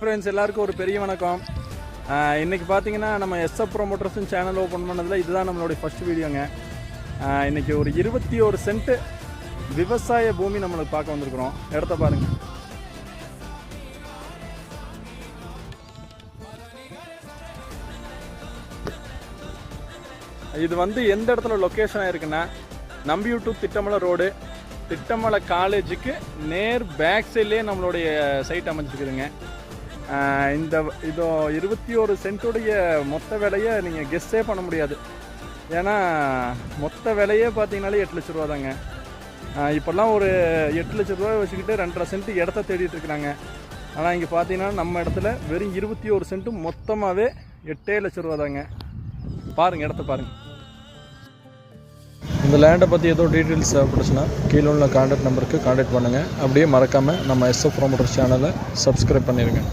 Friends எல்லாருக்கும் ஒரு பெரிய வணக்கம். இன்றைக்கி பார்த்தீங்கன்னா நம்ம எஸ்எஃப் ப்ரோமோட்டர்ஸ்னு சேனல் ஓப்பன் பண்ணதில் இதுதான் நம்மளுடைய ஃபஸ்ட் வீடியோங்க. இன்றைக்கி ஒரு 21 சென்ட் விவசாய பூமி நம்மளுக்கு பார்க்க வந்திருக்கிறோம். இடத்த பாருங்கள். இது வந்து எந்த இடத்துல லொக்கேஷன் ஆயிருக்குன்னா நம்பியூர் டு திட்டமலை ரோடு, திட்டமலை காலேஜுக்கு நேர் பேக் சைட்லேயே நம்மளுடைய சைட் அமைஞ்சிருக்குதுங்க. இதோ 21 சென்ட்டுடைய மொத்த விலையை நீங்கள் கெஸ்ஸே பண்ண முடியாது. ஏன்னா மொத்த விலையே பார்த்தீங்கனாலே 8 லட்ச ரூபா தாங்க. இப்போல்லாம் ஒரு 8 லட்ச ரூபா வச்சுக்கிட்டு 2.5 சென்ட் இடத்த தேடிட்டு இருக்கிறாங்க. ஆனால் இங்கே பார்த்தீங்கன்னா நம்ம இடத்துல வெறும் 21 சென்ட்டு மொத்தமாகவே 8 லட்ச ரூபா தாங்க. பாருங்கள், இடத்த பாருங்கள். இந்த லேண்டை பற்றி ஏதோ டீட்டெயில்ஸ் தேவைப்படுச்சுன்னா கீழே உள்ள கான்டாக்ட் நம்பருக்கு கான்டாக்ட் பண்ணுங்கள். அப்படியே மறக்காமல் நம்ம எஸ்எஃப் ப்ரோமோட்டர்ஸ் சேனலை சப்ஸ்கிரைப் பண்ணிடுங்க.